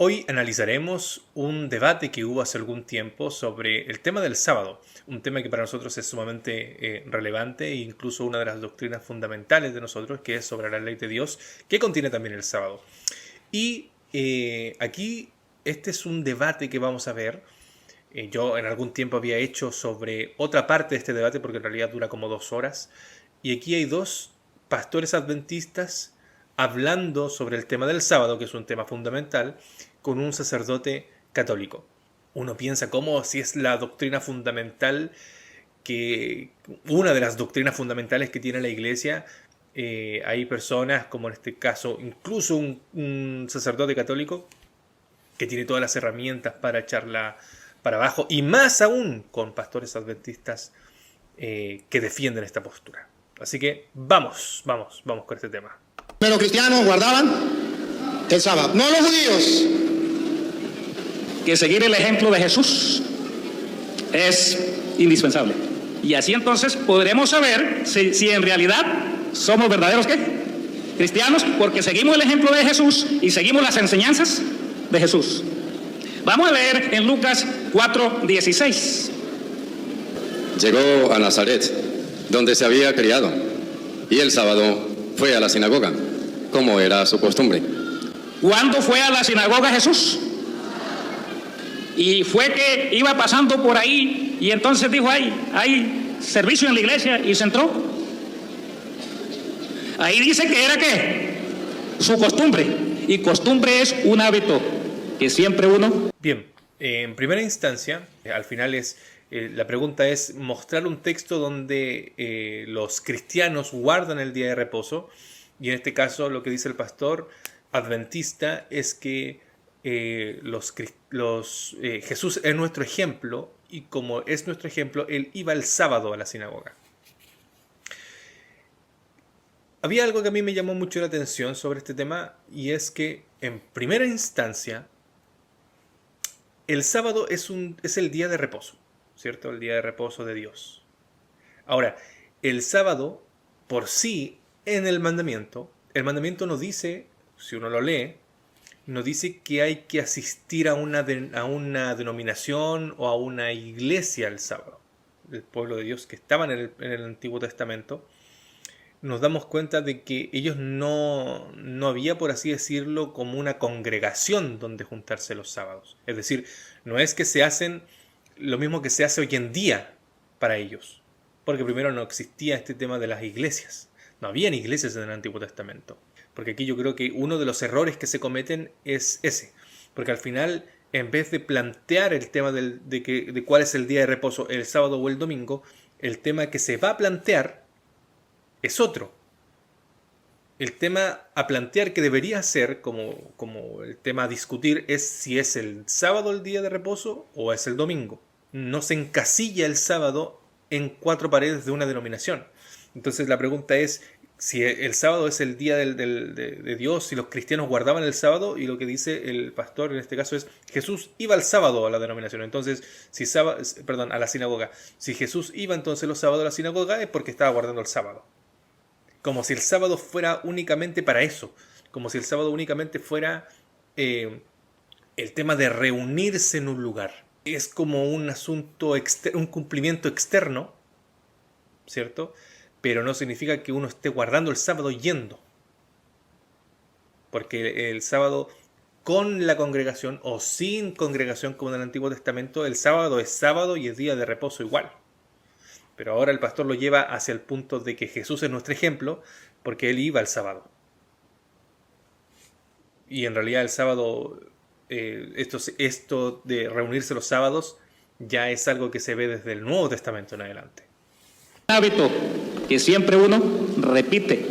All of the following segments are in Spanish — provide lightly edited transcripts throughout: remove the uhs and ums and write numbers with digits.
Hoy analizaremos un debate que hubo hace algún tiempo sobre el tema del sábado, un tema que para nosotros es sumamente relevante e incluso una de las doctrinas fundamentales de nosotros, que es sobre la ley de Dios, que contiene también el sábado. Y aquí este es un debate que vamos a ver. Yo en algún tiempo había hecho sobre otra parte de este debate, porque en realidad dura como 2 horas, y aquí hay dos pastores adventistas hablando sobre el tema del sábado, que es un tema fundamental, con un sacerdote católico. Uno piensa cómo si es la doctrina fundamental, que una de las doctrinas fundamentales que tiene la iglesia, hay personas, como en este caso, incluso un sacerdote católico, que tiene todas las herramientas para echarla para abajo, y más aún con pastores adventistas que defienden esta postura. Así que vamos con este tema. Pero los cristianos guardaban el sábado, no los judíos. Que seguir el ejemplo de Jesús es indispensable. Y así entonces podremos saber si en realidad somos verdaderos ¿qué? Cristianos, porque seguimos el ejemplo de Jesús y seguimos las enseñanzas de Jesús. Vamos a leer en Lucas 4:16. Llegó a Nazaret, donde se había criado, y el sábado fue a la sinagoga, como era su costumbre. ¿Cuándo fue a la sinagoga Jesús? Y fue que iba pasando por ahí y entonces dijo, hay servicio en la iglesia, y se entró. Ahí dice que era ¿qué? Su costumbre. Y costumbre es un hábito que siempre uno... Bien, en primera instancia, al final la pregunta es mostrar un texto donde los cristianos guardan el día de reposo, y en este caso lo que dice el pastor adventista es que Jesús es nuestro ejemplo, y como es nuestro ejemplo, él iba el sábado a la sinagoga. Había algo que a mí me llamó mucho la atención sobre este tema, y es que en primera instancia el sábado es el día de reposo, ¿cierto? El día de reposo de Dios. Ahora, el sábado por sí, en el mandamiento no dice, si uno lo lee, no dice que hay que asistir a una denominación o a una iglesia el sábado. El pueblo de Dios que estaban en el Antiguo Testamento, nos damos cuenta de que ellos no había, por así decirlo, como una congregación donde juntarse los sábados. Es decir, no es que se hacen lo mismo que se hace hoy en día para ellos, porque primero no existía este tema de las iglesias. No habían iglesias en el Antiguo Testamento. Porque aquí yo creo que uno de los errores que se cometen es ese. Porque al final, en vez de plantear el tema de cuál es el día de reposo, el sábado o el domingo, el tema que se va a plantear es otro. El tema a plantear que debería ser, como el tema a discutir, es si es el sábado el día de reposo o es el domingo. No se encasilla el sábado en 4 paredes de una denominación. Entonces la pregunta es si el sábado es el día de Dios, si los cristianos guardaban el sábado, y lo que dice el pastor en este caso es Jesús iba el sábado a la denominación. Entonces, a la sinagoga. Si Jesús iba entonces los sábados a la sinagoga es porque estaba guardando el sábado. Como si el sábado fuera únicamente para eso. Como si el sábado únicamente fuera el tema de reunirse en un lugar. Es como un asunto, un cumplimiento externo, ¿cierto? Pero no significa que uno esté guardando el sábado yendo. Porque el sábado con la congregación o sin congregación, como en el Antiguo Testamento, el sábado es sábado y es día de reposo igual. Pero ahora el pastor lo lleva hacia el punto de que Jesús es nuestro ejemplo, porque él iba el sábado. Y en realidad el sábado, esto de reunirse los sábados, ya es algo que se ve desde el Nuevo Testamento en adelante. Hábito que siempre uno repite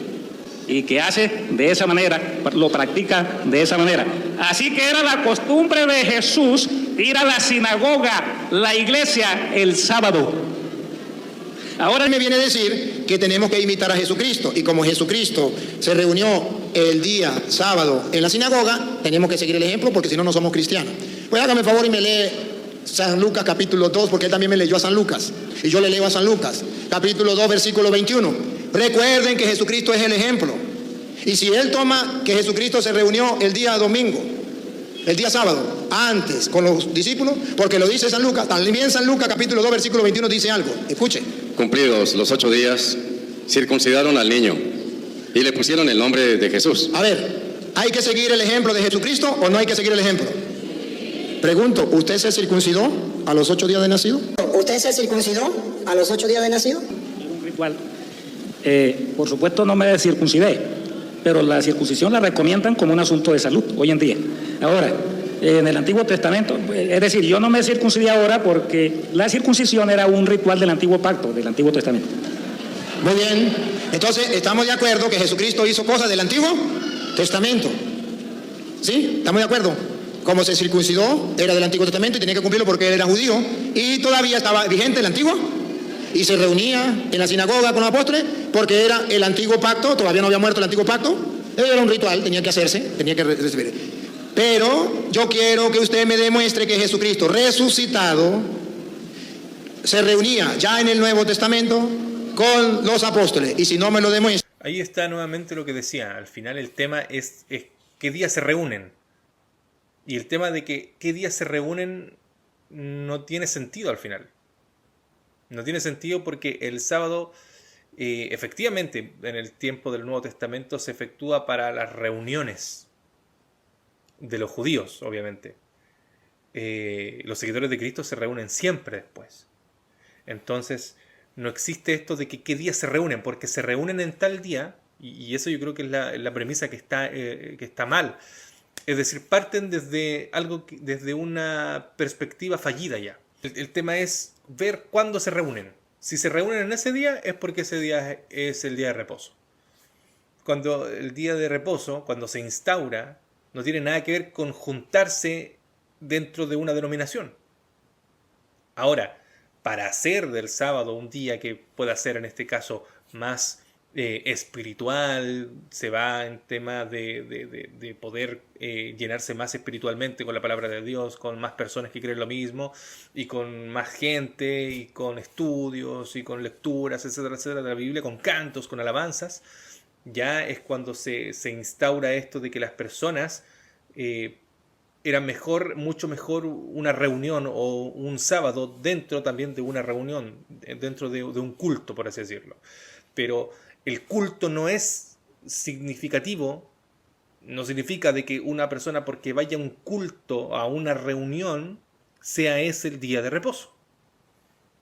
y que hace de esa manera, lo practica de esa manera. Así que era la costumbre de Jesús ir a la sinagoga, la iglesia, el sábado. Ahora él me viene a decir que tenemos que imitar a Jesucristo, y como Jesucristo se reunió el día sábado en la sinagoga, tenemos que seguir el ejemplo, porque si no, no somos cristianos. Pues hágame el favor y me lee San Lucas capítulo 2, porque él también me leyó a San Lucas, y yo le leo a San Lucas capítulo 2 versículo 21. Recuerden que Jesucristo es el ejemplo, y si él toma que Jesucristo se reunió el día domingo el día sábado, antes, con los discípulos, porque lo dice San Lucas, también San Lucas capítulo 2, versículo 21 dice algo, escuche. Cumplidos los 8 días, circuncidaron al niño y le pusieron el nombre de Jesús. A ver, ¿hay que seguir el ejemplo de Jesucristo o no hay que seguir el ejemplo? Pregunto, ¿usted se circuncidó a los 8 días de nacido? ¿Usted se circuncidó a los 8 días de nacido? Un ritual. Por supuesto no me circuncidé, pero la circuncisión la recomiendan como un asunto de salud hoy en día. Ahora, en el Antiguo Testamento, es decir, yo no me circuncidé ahora porque la circuncisión era un ritual del Antiguo Pacto, del Antiguo Testamento. Muy bien, entonces estamos de acuerdo que Jesucristo hizo cosas del Antiguo Testamento. ¿Sí? ¿Estamos de acuerdo? Como se circuncidó, era del Antiguo Testamento y tenía que cumplirlo porque él era judío y todavía estaba vigente el Antiguo y se reunía en la sinagoga con los apóstoles porque era el Antiguo Pacto, todavía no había muerto el Antiguo Pacto, era un ritual, tenía que hacerse, tenía que recibir. Pero yo quiero que usted me demuestre que Jesucristo resucitado se reunía ya en el Nuevo Testamento con los apóstoles y si no me lo demuestra. Ahí está nuevamente lo que decía, al final el tema es qué días se reúnen. Y el tema de que qué días se reúnen no tiene sentido al final. No tiene sentido porque el sábado, efectivamente, en el tiempo del Nuevo Testamento se efectúa para las reuniones de los judíos, obviamente. Los seguidores de Cristo se reúnen siempre después. Entonces, no existe esto de que qué días se reúnen, porque se reúnen en tal día, y eso yo creo que es la premisa que está mal. Es decir, parten desde una perspectiva fallida ya. El tema es ver cuándo se reúnen. Si se reúnen en ese día, es porque ese día es el día de reposo. Cuando el día de reposo, cuando se instaura, no tiene nada que ver con juntarse dentro de una denominación. Ahora, para hacer del sábado un día que pueda ser en este caso más espiritual, se va en tema de poder llenarse más espiritualmente con la palabra de Dios, con más personas que creen lo mismo, y con más gente, y con estudios, y con lecturas, etcétera, etcétera, de la Biblia, con cantos, con alabanzas. Ya es cuando se instaura esto de que las personas era mucho mejor una reunión o un sábado dentro también de una reunión, dentro de un culto, por así decirlo. Pero el culto no es significativo, no significa de que una persona porque vaya a un culto, a una reunión, sea ese el día de reposo.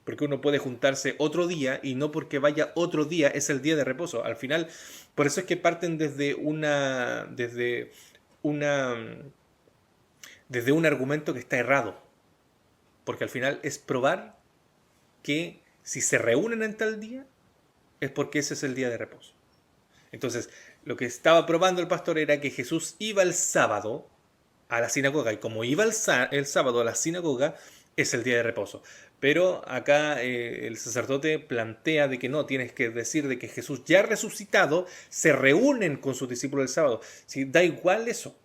Porque uno puede juntarse otro día y no porque vaya otro día es el día de reposo. Al final, por eso es que parten desde un argumento que está errado. Porque al final es probar que si se reúnen en tal día, es porque ese es el día de reposo. Entonces, lo que estaba probando el pastor era que Jesús iba el sábado a la sinagoga, y como iba el sábado a la sinagoga, es el día de reposo. Pero acá el sacerdote plantea de que no, tienes que decir de que Jesús ya resucitado se reúnen con sus discípulos el sábado. Sí, da igual eso.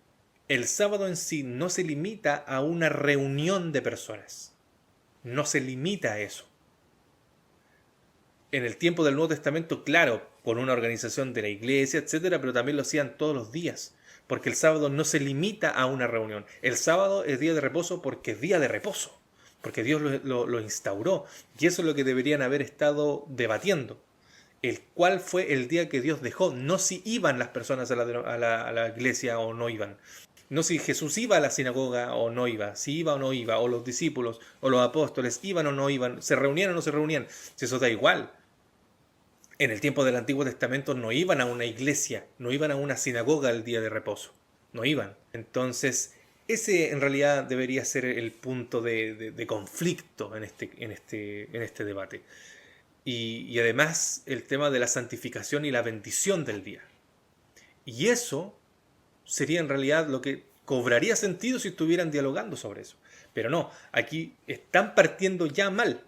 El sábado en sí no se limita a una reunión de personas. No se limita a eso. En el tiempo del Nuevo Testamento, claro, con una organización de la iglesia, etcétera, pero también lo hacían todos los días, porque el sábado no se limita a una reunión. El sábado es día de reposo porque es día de reposo, porque Dios lo instauró, y eso es lo que deberían haber estado debatiendo. ¿Cuál fue el día que Dios dejó? No si iban las personas a la iglesia o no iban. No si Jesús iba a la sinagoga o no iba, si iba o no iba, o los discípulos o los apóstoles iban o no iban, se reunían o no se reunían, si eso da igual. En el tiempo del Antiguo Testamento no iban a una iglesia, no iban a una sinagoga el día de reposo, no iban. Entonces, ese en realidad debería ser el punto de conflicto en este debate. Y además el tema de la santificación y la bendición del día. Y eso sería en realidad lo que cobraría sentido si estuvieran dialogando sobre eso. Pero no, aquí están partiendo ya mal.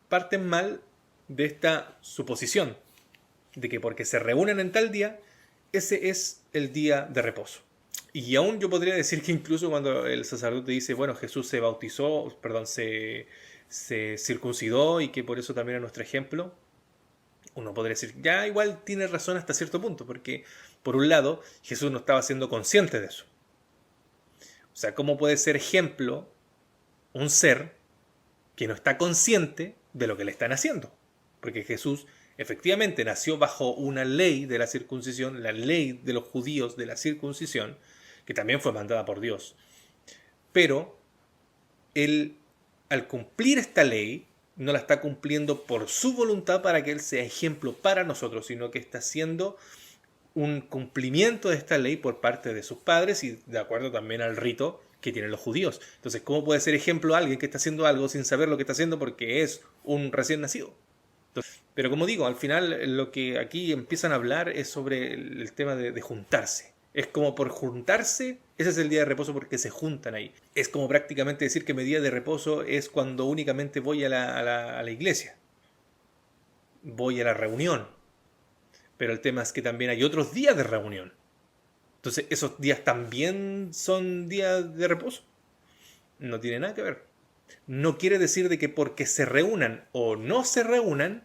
Parten mal de esta suposición de que porque se reúnen en tal día, ese es el día de reposo. Y aún yo podría decir que incluso cuando el sacerdote dice, bueno, Jesús se bautizó, perdón, se circuncidó y que por eso también es nuestro ejemplo, uno podría decir, ya igual tiene razón hasta cierto punto, porque por un lado Jesús no estaba siendo consciente de eso. O sea, ¿cómo puede ser ejemplo un ser que no está consciente de lo que le están haciendo? Porque Jesús efectivamente nació bajo una ley de la circuncisión, la ley de los judíos de la circuncisión, que también fue mandada por Dios. Pero él, al cumplir esta ley, no la está cumpliendo por su voluntad para que él sea ejemplo para nosotros, sino que está haciendo un cumplimiento de esta ley por parte de sus padres y de acuerdo también al rito que tienen los judíos. Entonces, ¿cómo puede ser ejemplo alguien que está haciendo algo sin saber lo que está haciendo porque es un recién nacido? Entonces, pero como digo, al final lo que aquí empiezan a hablar es sobre el tema de juntarse. Es como por juntarse, ese es el día de reposo porque se juntan ahí. Es como prácticamente decir que mi día de reposo es cuando únicamente voy a la iglesia. Voy a la reunión. Pero el tema es que también hay otros días de reunión. Entonces, ¿esos días también son días de reposo? No tiene nada que ver. No quiere decir de que porque se reúnan o no se reúnan,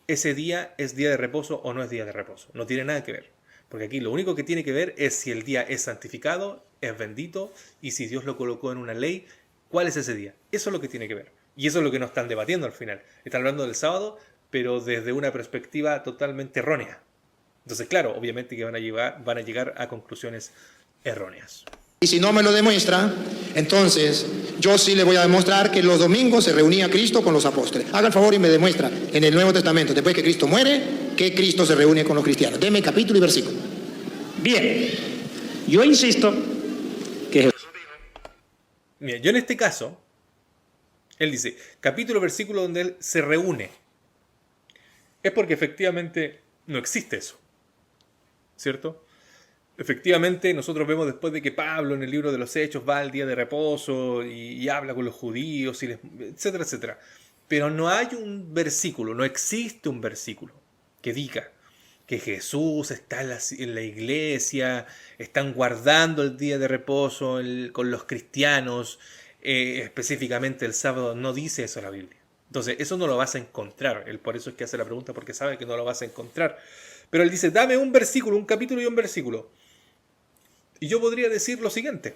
ese día es día de reposo o no es día de reposo. No tiene nada que ver. Porque aquí lo único que tiene que ver es si el día es santificado, es bendito, y si Dios lo colocó en una ley, ¿cuál es ese día? Eso es lo que tiene que ver. Y eso es lo que nos están debatiendo al final. Están hablando del sábado, pero desde una perspectiva totalmente errónea. Entonces, claro, obviamente que van a llegar a conclusiones erróneas. Y si no me lo demuestra, entonces yo sí le voy a demostrar que los domingos se reunía Cristo con los apóstoles. Haga el favor y me demuestra en el Nuevo Testamento, después que Cristo muere, que Cristo se reúne con los cristianos. Deme capítulo y versículo. Bien, yo insisto que Jesús... Mira, yo en este caso, él dice, capítulo, versículo donde él se reúne. Es porque efectivamente no existe eso. ¿Cierto? Efectivamente, nosotros vemos después de que Pablo en el libro de los Hechos va al día de reposo y habla con los judíos, etcétera, etcétera. Pero no hay un versículo, no existe un versículo que diga que Jesús está en la iglesia, están guardando el día de reposo con los cristianos, específicamente el sábado. No dice eso la Biblia. Entonces, eso no lo vas a encontrar. Él por eso es que hace la pregunta, porque sabe que no lo vas a encontrar. Pero él dice, dame un versículo, un capítulo y un versículo. Y yo podría decir lo siguiente.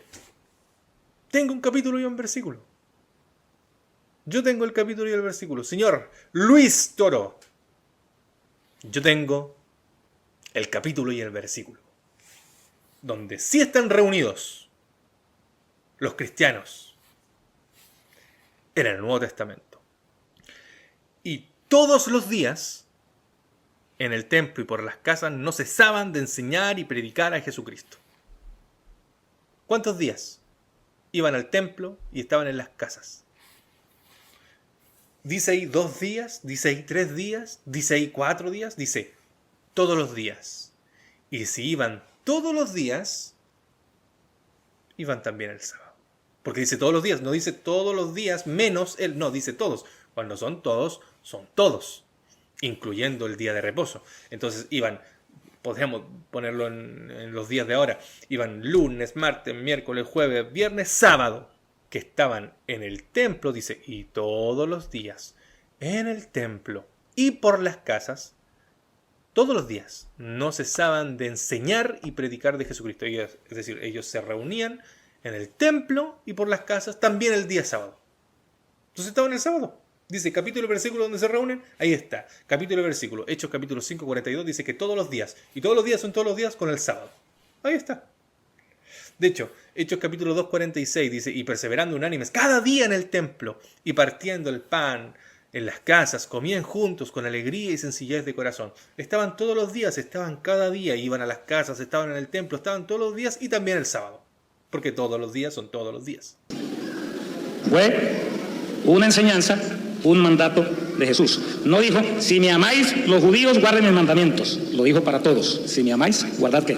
Tengo un capítulo y un versículo. Yo tengo el capítulo y el versículo. Señor Luis Toro, yo tengo el capítulo y el versículo. Donde sí están reunidos los cristianos en el Nuevo Testamento. Y todos los días en el templo y por las casas no cesaban de enseñar y predicar a Jesucristo. ¿Cuántos días? Iban al templo y estaban en las casas. Dice ahí 2 días, dice ahí 3 días, dice ahí 4 días, dice todos los días. Y si iban todos los días, iban también el sábado. Porque dice todos los días, no dice todos los días menos él, no, dice todos. Cuando son todos. Incluyendo el día de reposo. Entonces iban, podríamos ponerlo en los días de ahora, iban lunes, martes, miércoles, jueves, viernes, sábado, que estaban en el templo, dice, y todos los días en el templo y por las casas, todos los días, no cesaban de enseñar y predicar de Jesucristo. Es decir, ellos se reunían en el templo y por las casas también el día sábado. Entonces estaban el sábado. Dice capítulo y versículo donde se reúnen, ahí está. Capítulo y versículo. Hechos capítulo 5, 42 dice que todos los días. Y todos los días son todos los días con el sábado. Ahí está. De hecho, Hechos capítulo 2, 46 dice, y perseverando unánimes cada día en el templo y partiendo el pan en las casas, comían juntos con alegría y sencillez de corazón. Estaban todos los días, estaban cada día, iban a las casas, estaban en el templo, estaban todos los días y también el sábado. Porque todos los días son todos los días. Fue una enseñanza, un mandato de Jesús. No dijo, si me amáis, los judíos guarden mis mandamientos. Lo dijo para todos. Si me amáis, guardad ¿qué?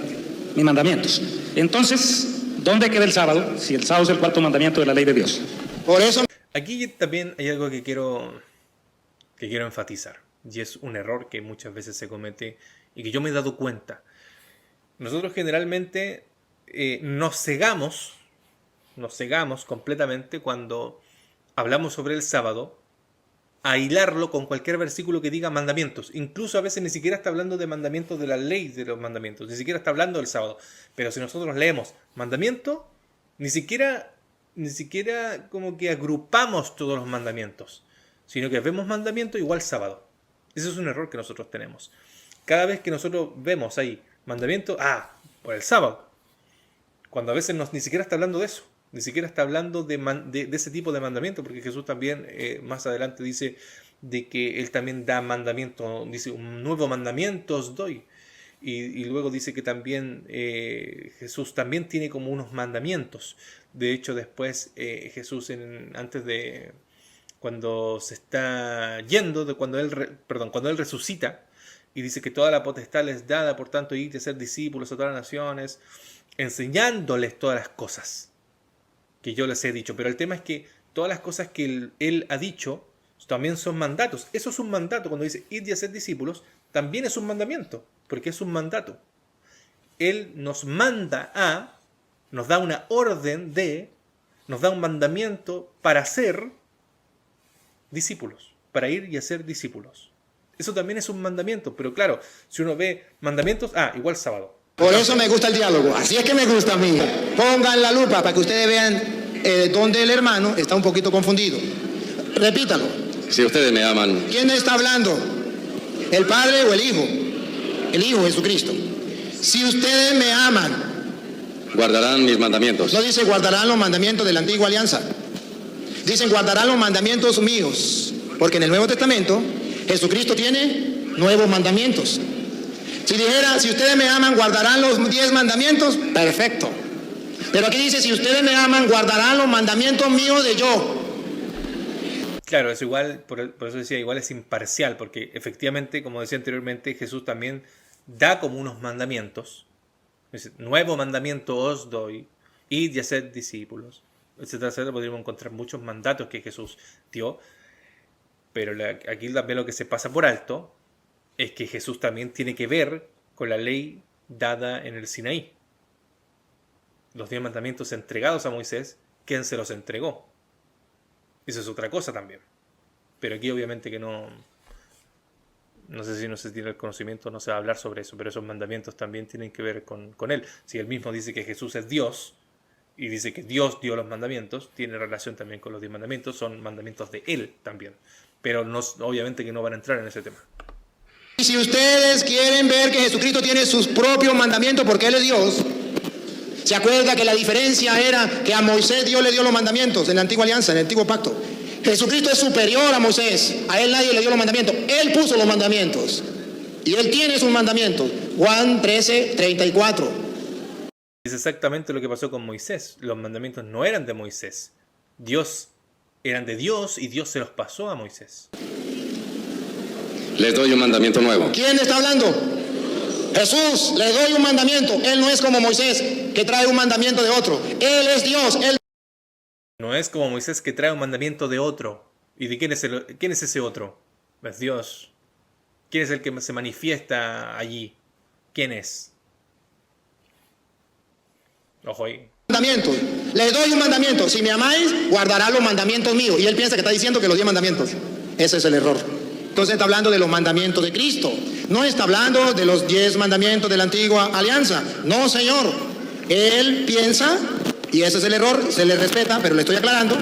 Mis mandamientos. Entonces, ¿dónde queda el sábado? Si el sábado es el 4º mandamiento de la ley de Dios. Por eso... Aquí también hay algo que quiero enfatizar. Y es un error que muchas veces se comete y que yo me he dado cuenta. Nosotros generalmente nos cegamos completamente cuando hablamos sobre el sábado a hilarlo con cualquier versículo que diga mandamientos. Incluso a veces ni siquiera está hablando de mandamientos de la ley de los mandamientos, ni siquiera está hablando del sábado. Pero si nosotros leemos mandamiento, Ni siquiera como que agrupamos todos los mandamientos, sino que vemos mandamiento igual sábado. Ese es un error que nosotros tenemos. Cada vez que nosotros vemos ahí mandamiento, por el sábado, cuando a veces ni siquiera está hablando de eso, ni siquiera está hablando de ese tipo de mandamiento, porque Jesús también más adelante dice de que Él también da mandamiento, dice, un nuevo mandamiento os doy. Y luego dice que también Jesús también tiene como unos mandamientos. De hecho, después Jesús, antes de cuando se está yendo, cuando él resucita, y dice que toda la potestad les dada, por tanto, ir a ser discípulos a todas las naciones, enseñándoles todas las cosas que yo les he dicho. Pero el tema es que todas las cosas que él ha dicho también son mandatos. Eso es un mandato. Cuando dice ir y hacer discípulos, también es un mandamiento, porque es un mandato. Él nos nos da una orden nos da un mandamiento para ser discípulos, para ir y hacer discípulos. Eso también es un mandamiento, pero claro, si uno ve mandamientos, igual sábado. Por eso me gusta el diálogo, así es que me gusta a mí. Pongan la lupa para que ustedes vean dónde el hermano está un poquito confundido. Repítalo. Si ustedes me aman, ¿Quién está hablando? ¿El Padre o el Hijo? El Hijo Jesucristo. Si ustedes me aman, guardarán mis mandamientos. no dice guardarán los mandamientos de la antigua alianza. Dicen guardarán los mandamientos míos. Porque en el Nuevo Testamento, Jesucristo tiene nuevos mandamientos. Si dijera, si ustedes me aman, guardarán los 10 mandamientos, perfecto. Pero aquí dice, si ustedes me aman, guardarán los mandamientos míos de yo. Claro, es igual, por eso decía, igual es imparcial, porque efectivamente, como decía anteriormente, Jesús también da como unos mandamientos. Dice, nuevo mandamiento os doy, id y haced discípulos, etcétera, etcétera. Podríamos encontrar muchos mandatos que Jesús dio, pero aquí también lo que se pasa por alto es que Jesús también tiene que ver con la ley dada en el Sinaí. Los 10 mandamientos entregados a Moisés, ¿quién se los entregó? Eso es otra cosa también. Pero aquí obviamente que no sé si no se tiene el conocimiento, no se va a hablar sobre eso, pero esos mandamientos también tienen que ver con él. Si él mismo dice que Jesús es Dios, y dice que Dios dio los mandamientos, tiene relación también con los 10 mandamientos, son mandamientos de él también. Pero obviamente que no van a entrar en ese tema. Y si ustedes quieren ver que Jesucristo tiene sus propios mandamientos porque Él es Dios, ¿se acuerda que la diferencia era que a Moisés Dios le dio los mandamientos en la antigua alianza, en el antiguo pacto? Jesucristo es superior a Moisés, a Él nadie le dio los mandamientos, Él puso los mandamientos y Él tiene sus mandamientos. Juan 13:34. Es exactamente lo que pasó con Moisés. Los mandamientos no eran de Moisés. Eran de Dios y Dios se los pasó a Moisés. Les doy un mandamiento nuevo. ¿Quién está hablando? Jesús, le doy un mandamiento. Él no es como Moisés, que trae un mandamiento de otro. Él es Dios. Él No es como Moisés que trae un mandamiento de otro. ¿Y de quién es ese otro? Es Dios. ¿Quién es el que se manifiesta allí? ¿Quién es? Ojo ahí. mandamientos. Les doy un mandamiento. Si me amáis, guardará los mandamientos míos. Y él piensa que está diciendo que los 10 mandamientos. Ese es el error. Entonces está hablando de los mandamientos de Cristo. No está hablando de los 10 mandamientos de la antigua alianza. No, señor. Él piensa, y ese es el error, se le respeta, pero le estoy aclarando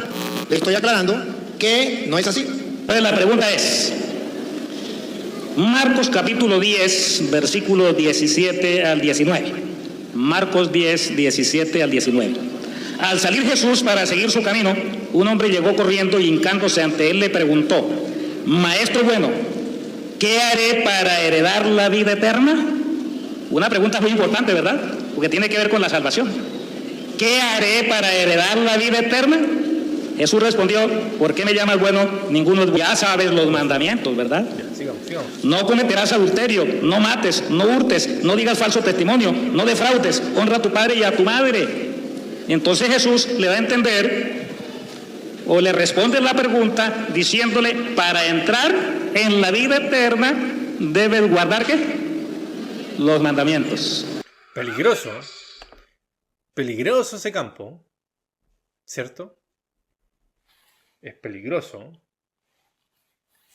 que no es así. Entonces la pregunta es, Marcos capítulo 10, versículo 17 al 19. Marcos 10, 17 al 19. Al salir Jesús para seguir su camino, un hombre llegó corriendo y hincándose ante él le preguntó: Maestro bueno, ¿qué haré para heredar la vida eterna? Una pregunta muy importante, ¿verdad? Porque tiene que ver con la salvación. ¿Qué haré para heredar la vida eterna? Jesús respondió: ¿por qué me llamas bueno? Ninguno es bueno. Ya sabes los mandamientos, ¿verdad? Sigamos. No cometerás adulterio, no mates, no hurtes, no digas falso testimonio, no defraudes, honra a tu padre y a tu madre. Y entonces Jesús le da a entender, o le responde la pregunta diciéndole: para entrar en la vida eterna debes guardar ¿qué? Los mandamientos. Peligroso ese campo, ¿cierto? Es peligroso.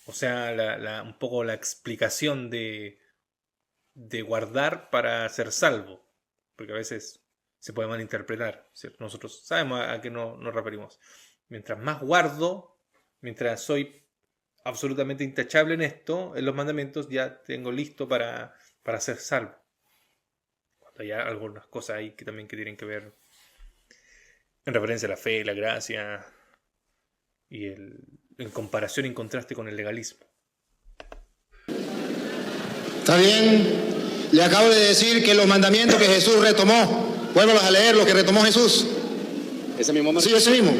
O sea, un poco la explicación de guardar para ser salvo. Porque a veces se puede malinterpretar, ¿cierto? Nosotros sabemos a qué nos referimos. Mientras más guardo, mientras soy absolutamente intachable en esto, en los mandamientos, ya tengo listo para ser salvo. Cuando hay algunas cosas ahí que también que tienen que ver en referencia a la fe, la gracia y en comparación y en contraste con el legalismo. ¿Está bien? Le acabo de decir que los mandamientos que Jesús retomó, vuélvalos a leer, lo que retomó Jesús. ¿Ese mismo Sí, ese mismo.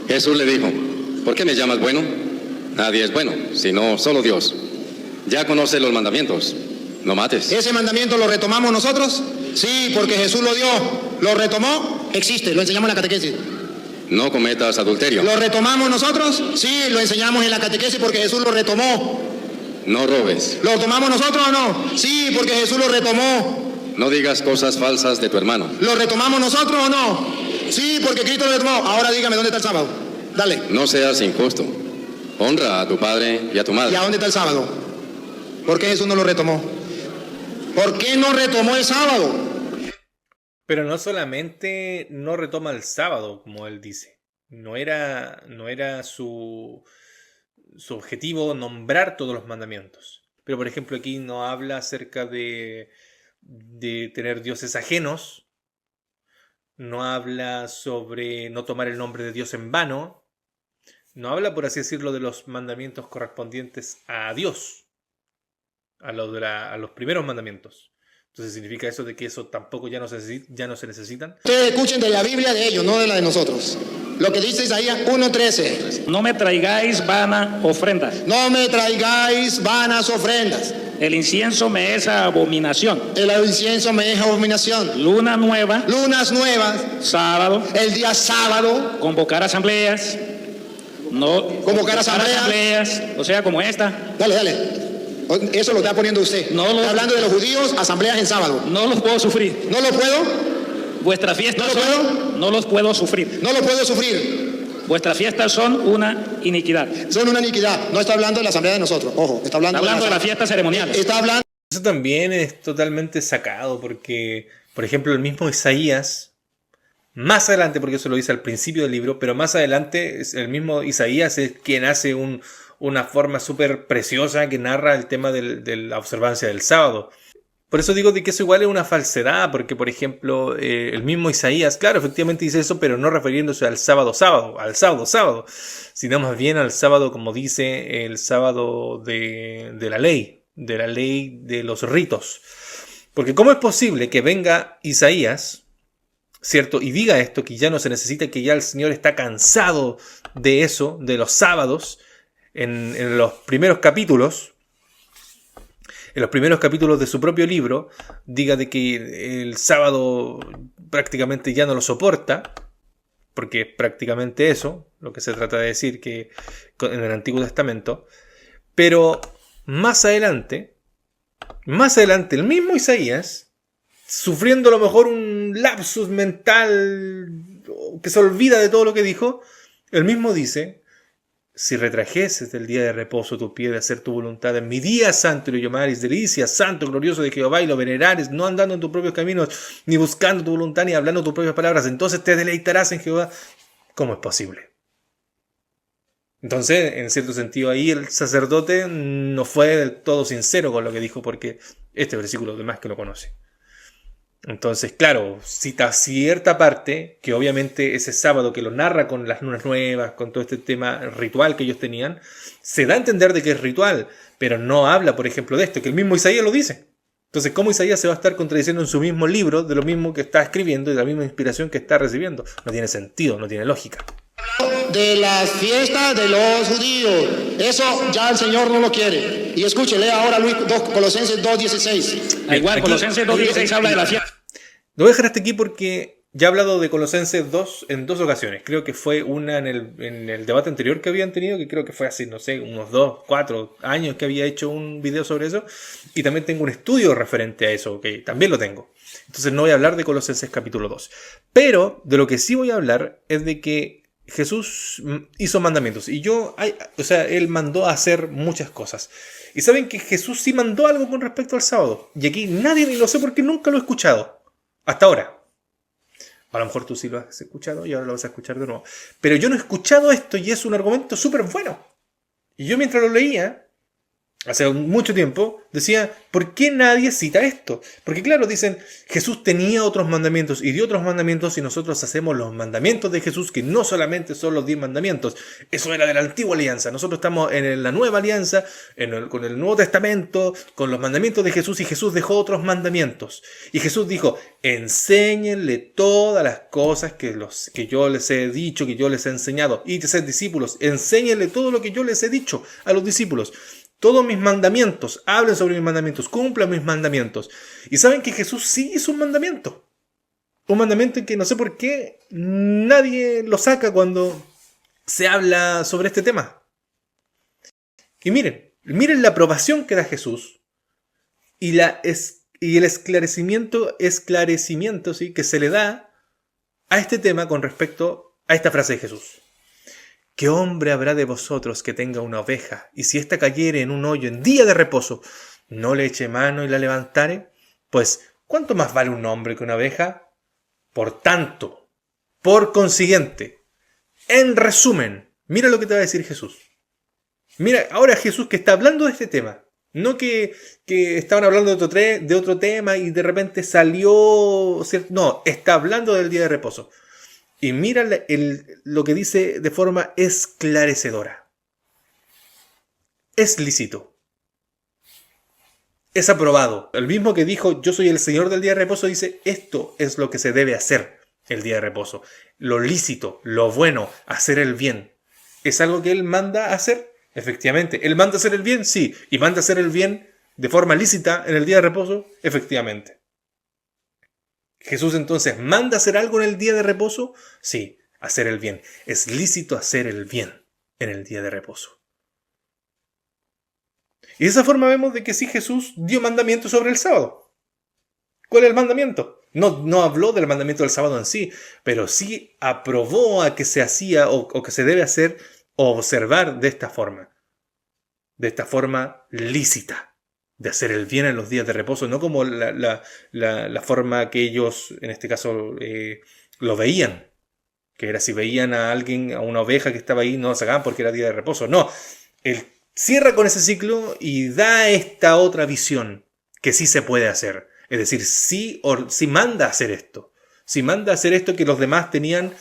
Jesús le dijo, ¿por qué me llamas bueno? Nadie es bueno, sino solo Dios. Ya conoce los mandamientos. No mates. ¿Ese mandamiento lo retomamos nosotros? Sí, porque Jesús lo dio. ¿Lo retomó? Existe, lo enseñamos en la catequesis. No cometas adulterio. ¿Lo retomamos nosotros? Sí, lo enseñamos en la catequesis porque Jesús lo retomó. No robes. ¿Lo tomamos nosotros o no? Sí, porque Jesús lo retomó. No digas cosas falsas de tu hermano. ¿Lo retomamos nosotros o no? Sí, porque Cristo lo retomó. Ahora dígame, ¿dónde está el sábado? Dale. No seas injusto. Honra a tu padre y a tu ¿Y madre. a dónde está el sábado? ¿Por qué Jesús no lo retomó? ¿Por qué no retomó el sábado? Pero no solamente no retoma el sábado, como él dice. No era su objetivo nombrar todos los mandamientos. Pero por ejemplo aquí no habla acerca de tener dioses ajenos. No habla sobre no tomar el nombre de Dios en vano. No habla, por así decirlo, de los mandamientos correspondientes a Dios. A los primeros mandamientos. Entonces significa eso de que eso tampoco ya no se necesitan. Ustedes escuchen de la Biblia de ellos, no de la de nosotros. Lo que dice Isaías 1:13. No me traigáis vana ofrenda. No me traigáis vanas ofrendas. El incienso me es abominación. El incienso me es abominación. Luna nueva, Lunas nuevas, sábado, el día sábado, convocar asambleas. No Convocar asambleas, o sea, como esta. Dale. Eso lo está poniendo usted. No lo- Está hablando de los judíos, asambleas en sábado. No los puedo sufrir. ¿No lo puedo? Vuestras fiestas ¿No lo son, no los puedo sufrir. No lo puedo sufrir. Vuestras fiestas son una iniquidad. Son una iniquidad. No está hablando de la asamblea de nosotros. Ojo, está hablando, Está hablando de las fiestas ceremoniales. Está hablando Eso también es totalmente sacado porque, por ejemplo, el mismo Isaías, más adelante, porque eso lo dice al principio del libro, pero más adelante el mismo Isaías es quien hace una forma súper preciosa que narra el tema de la observancia del sábado. Por eso digo de que eso igual es una falsedad, porque por ejemplo el mismo Isaías, claro, efectivamente dice eso, pero no refiriéndose al sábado, sino más bien al sábado, como dice, el sábado de la ley de los ritos. Porque ¿cómo es posible que venga Isaías, cierto, y diga esto, que ya no se necesita, que ya el Señor está cansado de eso, de los sábados, en los primeros capítulos? En los primeros capítulos de su propio libro, diga de que el sábado prácticamente ya no lo soporta, porque es prácticamente eso lo que se trata de decir que en el Antiguo Testamento. Pero más adelante, el mismo Isaías, sufriendo a lo mejor un lapsus mental que se olvida de todo lo que dijo, él mismo dice: si retrajeses del día de reposo tu pie de hacer tu voluntad, en mi día santo y lo llamares delicia, santo, glorioso de Jehová, y lo venerares, no andando en tus propios caminos, ni buscando tu voluntad, ni hablando tus propias palabras, entonces te deleitarás en Jehová. ¿Cómo es posible? Entonces, en cierto sentido, ahí el sacerdote no fue del todo sincero con lo que dijo, porque este versículo además que lo conoce. Entonces, claro, cita cierta parte, que obviamente ese sábado que lo narra con las lunas nuevas, con todo este tema ritual que ellos tenían, se da a entender de que es ritual, pero no habla, por ejemplo, de esto, que el mismo Isaías lo dice. Entonces, ¿cómo Isaías se va a estar contradiciendo en su mismo libro de lo mismo que está escribiendo y de la misma inspiración que está recibiendo? No tiene sentido, no tiene lógica. de las fiestas de los judíos. Eso ya el Señor no lo quiere. Y escuche, lea ahora Colosenses 2:16. Igual, Aquí- Colosenses 2:16 habla de la fiesta. Lo voy a dejar hasta aquí porque ya he hablado de Colosenses 2 en dos ocasiones. Creo que fue una en el debate anterior que habían tenido, que creo que fue hace, no sé, unos 2, 4 años que había hecho un video sobre eso. Y también tengo un estudio referente a eso, que también lo tengo. Entonces no voy a hablar de Colosenses capítulo 2. Pero de lo que sí voy a hablar es de que Jesús hizo mandamientos. Y Él mandó a hacer muchas cosas. Y saben que Jesús sí mandó algo con respecto al sábado. Y aquí nadie, ni lo sé porque nunca lo he escuchado. Hasta ahora. A lo mejor tú sí lo has escuchado y ahora lo vas a escuchar de nuevo. Pero yo no he escuchado esto y es un argumento súper bueno. Y yo mientras lo leía, hace mucho tiempo, decía, ¿por qué nadie cita esto? Porque claro, dicen, Jesús tenía otros mandamientos y dio otros mandamientos y nosotros hacemos los mandamientos de Jesús, que no solamente son los 10 mandamientos. Eso era de la antigua alianza. Nosotros estamos en la nueva alianza, con el Nuevo Testamento, con los mandamientos de Jesús, y Jesús dejó otros mandamientos. Y Jesús dijo, enséñenle todas las cosas que yo les he dicho, que yo les he enseñado. Y ser discípulos, enséñenle todo lo que yo les he dicho a los discípulos. Todos mis mandamientos, hablen sobre mis mandamientos, cumplan mis mandamientos. Y saben que Jesús sí hizo un mandamiento. Un mandamiento que no sé por qué nadie lo saca cuando se habla sobre este tema. Y miren la aprobación que da Jesús y el esclarecimiento ¿sí?, que se le da a este tema con respecto a esta frase de Jesús. ¿Qué hombre habrá de vosotros que tenga una oveja, y si ésta cayere en un hoyo en día de reposo, no le eche mano y la levantare? Pues, ¿cuánto más vale un hombre que una oveja? Por tanto, por consiguiente, en resumen, mira lo que te va a decir Jesús. Mira, ahora Jesús que está hablando de este tema. No que estaban hablando de otro tema y de repente salió... No, está hablando del día de reposo. Y mira lo que dice de forma esclarecedora. Es lícito. Es aprobado. El mismo que dijo, yo soy el Señor del día de reposo, dice, esto es lo que se debe hacer el día de reposo. Lo lícito, lo bueno, hacer el bien. ¿Es algo que Él manda a hacer? Efectivamente. ¿Él manda a hacer el bien? Sí. ¿Y manda a hacer el bien de forma lícita en el día de reposo? Efectivamente. ¿Jesús entonces manda hacer algo en el día de reposo? Sí, hacer el bien. Es lícito hacer el bien en el día de reposo. Y de esa forma vemos de que sí, Jesús dio mandamiento sobre el sábado. ¿Cuál es el mandamiento? No habló del mandamiento del sábado en sí, pero sí aprobó a que se hacía o que se debe hacer o observar de esta forma lícita. De hacer el bien en los días de reposo, no como la forma que ellos, en este caso, lo veían. Que era si veían a alguien, a una oveja que estaba ahí, no la sacaban porque era día de reposo. No, él cierra con ese ciclo y da esta otra visión que sí se puede hacer. Es decir, sí manda a hacer esto. Sí manda a hacer esto que los demás tenían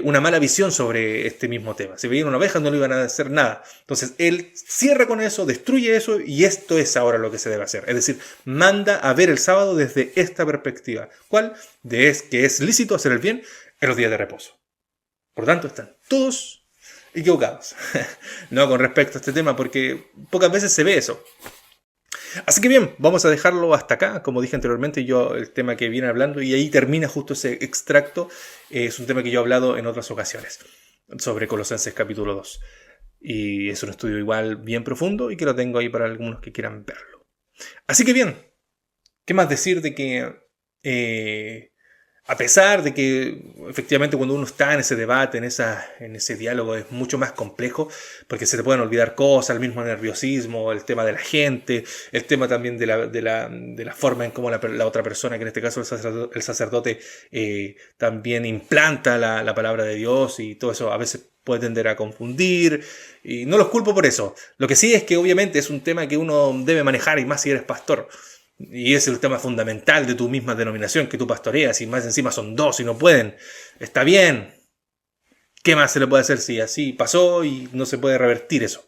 una mala visión sobre este mismo tema. Si veían una oveja no le iban a hacer nada. Entonces él cierra con eso, destruye eso y esto es ahora lo que se debe hacer. Es decir, manda a ver el sábado desde esta perspectiva. ¿Cuál? Que es lícito hacer el bien en los días de reposo. Por tanto, están todos equivocados. No con respecto a este tema, porque pocas veces se ve eso. Así que bien, vamos a dejarlo hasta acá. Como dije anteriormente, el tema que viene hablando, y ahí termina justo ese extracto, es un tema que yo he hablado en otras ocasiones, sobre Colosenses capítulo 2. Y es un estudio igual bien profundo y que lo tengo ahí para algunos que quieran verlo. Así que bien, ¿qué más decir de que... a pesar de que efectivamente cuando uno está en ese debate, en ese diálogo, es mucho más complejo, porque se te pueden olvidar cosas, el mismo nerviosismo, el tema de la gente, el tema también de la forma en cómo la otra persona, que en este caso el sacerdote, también implanta la palabra de Dios, y todo eso a veces puede tender a confundir, y no los culpo por eso. Lo que sí es que obviamente es un tema que uno debe manejar, y más si eres pastor. Y es el tema fundamental de tu misma denominación que tú pastoreas, y más encima son dos y no pueden. Está bien. ¿Qué más se le puede hacer si así pasó y no se puede revertir eso?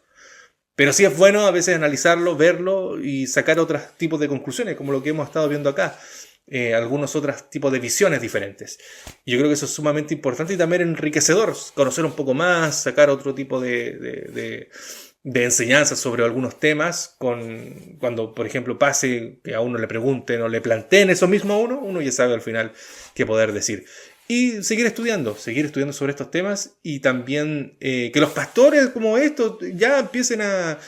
Pero sí es bueno a veces analizarlo, verlo y sacar otros tipos de conclusiones, como lo que hemos estado viendo acá. Algunos otros tipos de visiones diferentes. Y yo creo que eso es sumamente importante y también enriquecedor. Conocer un poco más, sacar otro tipo de enseñanzas sobre algunos temas, cuando por ejemplo pase que a uno le pregunten o le planteen eso mismo a uno ya sabe al final qué poder decir. Y seguir estudiando sobre estos temas, y también que los pastores como estos ya empiecen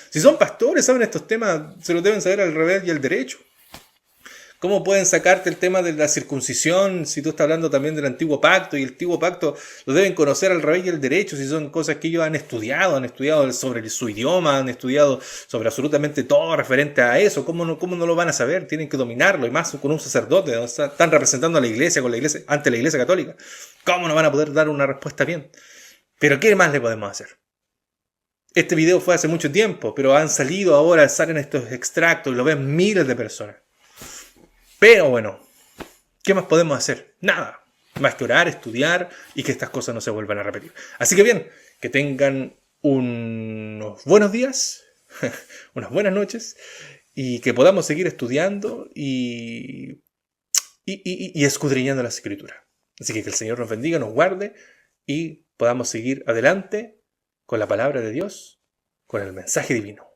si son pastores, saben estos temas, se los deben saber al revés y al derecho. ¿Cómo pueden sacarte el tema de la circuncisión si tú estás hablando también del antiguo pacto? Y el antiguo pacto lo deben conocer al revés y al derecho, si son cosas que ellos han estudiado sobre su idioma, han estudiado sobre absolutamente todo referente a eso. ¿Cómo no lo van a saber? Tienen que dominarlo, y más con un sacerdote, ¿no? Están representando a la iglesia, ante la iglesia católica. ¿Cómo no van a poder dar una respuesta bien? Pero ¿qué más le podemos hacer? Este video fue hace mucho tiempo, pero han salido ahora, salen estos extractos y lo ven miles de personas. Pero bueno, ¿qué más podemos hacer? Nada, más que orar, estudiar y que estas cosas no se vuelvan a repetir. Así que bien, que tengan unos buenos días, unas buenas noches, y que podamos seguir estudiando y escudriñando las Escrituras. Así que el Señor nos bendiga, nos guarde y podamos seguir adelante con la palabra de Dios, con el mensaje divino.